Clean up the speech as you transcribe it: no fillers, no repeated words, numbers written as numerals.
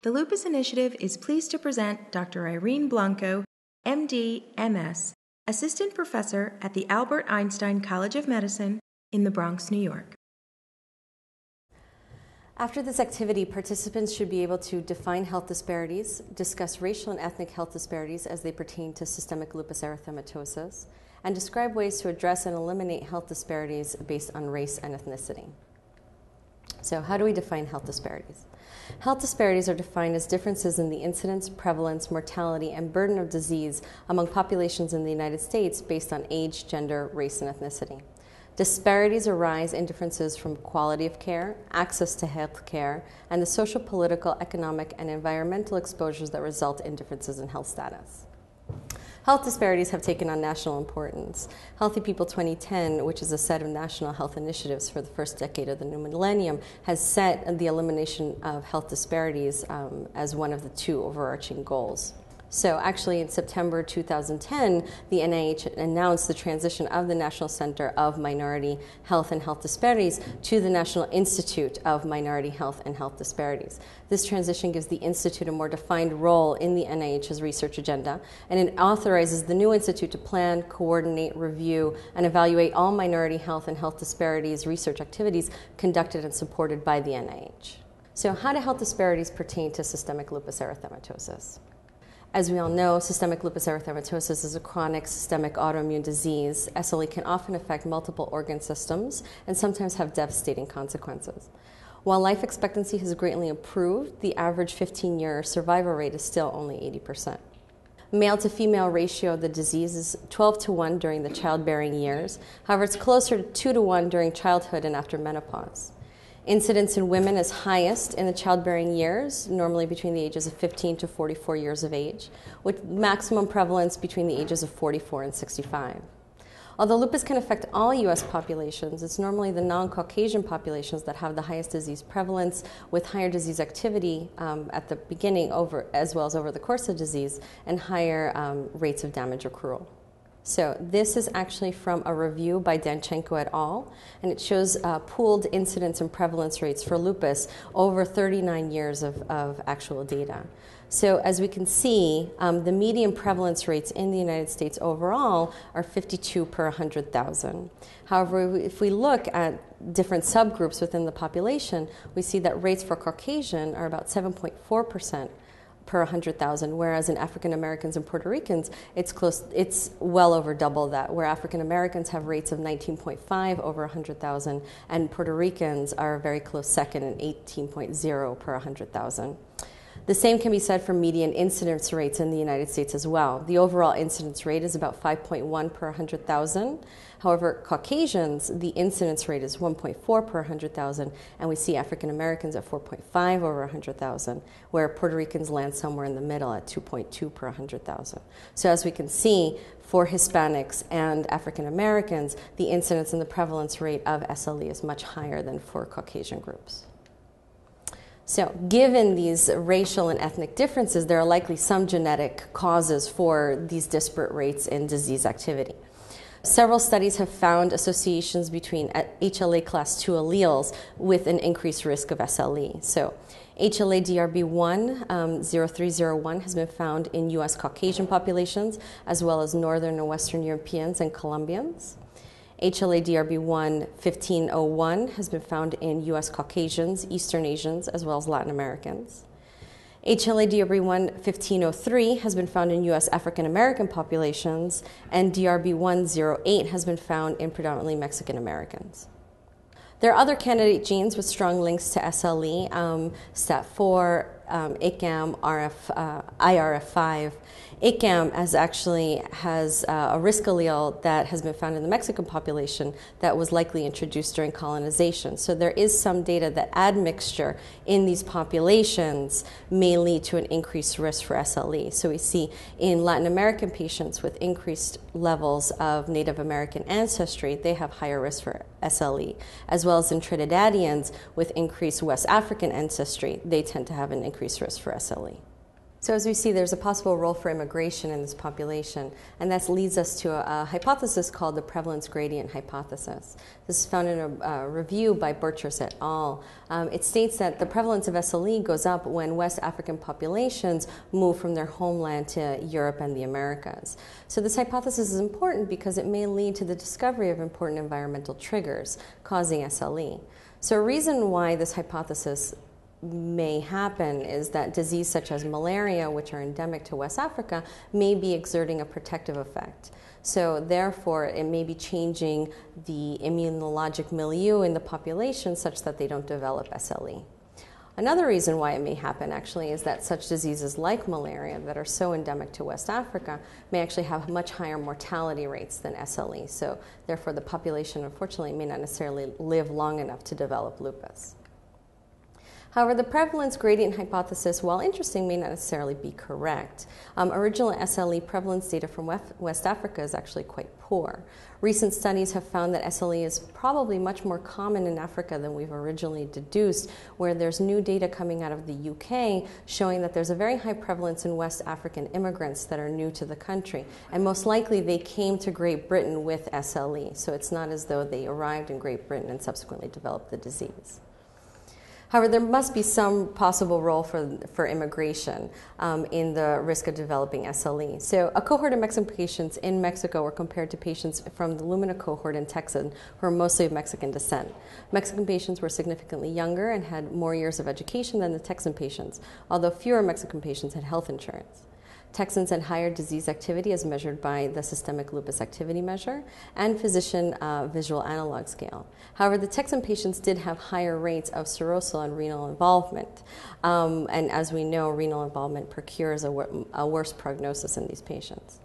The Lupus Initiative is pleased to present Dr. Irene Blanco, MD, MS, Assistant Professor at the Albert Einstein College of Medicine in the Bronx, New York. After this activity, participants should be able to define health disparities, discuss racial and ethnic health disparities as they pertain to systemic lupus erythematosus, and describe ways to address and eliminate health disparities based on race and ethnicity. So how do we define health disparities? Health disparities are defined as differences in the incidence, prevalence, mortality, and burden of disease among populations in the United States based on age, gender, race, and ethnicity. Disparities arise in differences from quality of care, access to health care, and the social, political, economic, and environmental exposures that result in differences in health status. Health disparities have taken on national importance. Healthy People 2010, which is a set of national health initiatives for the first decade of the new millennium, has set the elimination of health disparities as one of the two overarching goals. So actually in September 2010, the NIH announced the transition of the National Center of Minority Health and Health Disparities to the National Institute of Minority Health and Health Disparities. This transition gives the Institute a more defined role in the NIH's research agenda, and it authorizes the new institute to plan, coordinate, review, and evaluate all minority health and health disparities research activities conducted and supported by the NIH. So how do health disparities pertain to systemic lupus erythematosus? As we all know, systemic lupus erythematosus is a chronic systemic autoimmune disease. SLE can often affect multiple organ systems and sometimes have devastating consequences. While life expectancy has greatly improved, the average 15-year survival rate is still only 80%. Male to female ratio of the disease is 12:1 during the childbearing years. However, it's closer to 2:1 during childhood and after menopause. Incidence in women is highest in the childbearing years, normally between the ages of 15 to 44 years of age, with maximum prevalence between the ages of 44 and 65. Although lupus can affect all U.S. populations, it's normally the non-Caucasian populations that have the highest disease prevalence, with higher disease activity at the beginning as well as over the course of disease, and higher rates of damage accrual. So this is actually from a review by Danchenko et al., and it shows pooled incidence and prevalence rates for lupus over 39 years of actual data. So as we can see, the median prevalence rates in the United States overall are 52 per 100,000. However, if we look at different subgroups within the population, we see that rates for Caucasian are about 7.4% per 100,000, whereas in African Americans and Puerto Ricans, it's well over double that, where African Americans have rates of 19.5 over 100,000, and Puerto Ricans are a very close second at 18.0 per 100,000. The same can be said for median incidence rates in the United States as well. The overall incidence rate is about 5.1 per 100,000. However, Caucasians, the incidence rate is 1.4 per 100,000, and we see African Americans at 4.5 over 100,000, where Puerto Ricans land somewhere in the middle at 2.2 per 100,000. So as we can see, for Hispanics and African Americans, the incidence and the prevalence rate of SLE is much higher than for Caucasian groups. So given these racial and ethnic differences, there are likely some genetic causes for these disparate rates in disease activity. Several studies have found associations between HLA class II alleles with an increased risk of SLE. So HLA-DRB1 0301 has been found in U.S. Caucasian populations, as well as Northern and Western Europeans and Colombians. HLA-DRB1 1501 has been found in U.S. Caucasians, Eastern Asians, as well as Latin Americans. HLA-DRB1 1503 has been found in U.S. African American populations, and DRB108 has been found in predominantly Mexican Americans. There are other candidate genes with strong links to SLE, STAT4, ICAM, IRF5. ICAM has a risk allele that has been found in the Mexican population that was likely introduced during colonization. So there is some data that admixture in these populations may lead to an increased risk for SLE. So we see in Latin American patients with increased levels of Native American ancestry, they have higher risk for SLE, as well as in Trinidadians with increased West African ancestry, they tend to have an increased risk for SLE. So as we see, there's a possible role for immigration in this population, and that leads us to a hypothesis called the prevalence gradient hypothesis. This is found in a review by Burchers et al. It states that the prevalence of SLE goes up when West African populations move from their homeland to Europe and the Americas. So this hypothesis is important because it may lead to the discovery of important environmental triggers causing SLE. So a reason why this hypothesis may happen is that disease such as malaria, which are endemic to West Africa, may be exerting a protective effect. So therefore, it may be changing the immunologic milieu in the population such that they don't develop SLE. Another reason why it may happen actually is that such diseases like malaria that are so endemic to West Africa may actually have much higher mortality rates than SLE. So therefore, the population unfortunately may not necessarily live long enough to develop lupus. However, the prevalence gradient hypothesis, while interesting, may not necessarily be correct. Original SLE prevalence data from West Africa is actually quite poor. Recent studies have found that SLE is probably much more common in Africa than we've originally deduced, where there's new data coming out of the UK showing that there's a very high prevalence in West African immigrants that are new to the country. And most likely they came to Great Britain with SLE, so it's not as though they arrived in Great Britain and subsequently developed the disease. However, there must be some possible role for immigration in the risk of developing SLE. So a cohort of Mexican patients in Mexico were compared to patients from the Lumina cohort in Texas who are mostly of Mexican descent. Mexican patients were significantly younger and had more years of education than the Texan patients, although fewer Mexican patients had health insurance. Texans had higher disease activity as measured by the Systemic Lupus Activity Measure and Physician Visual Analog Scale. However, the Texan patients did have higher rates of serosal and renal involvement. And as we know, renal involvement procures a worse prognosis in these patients.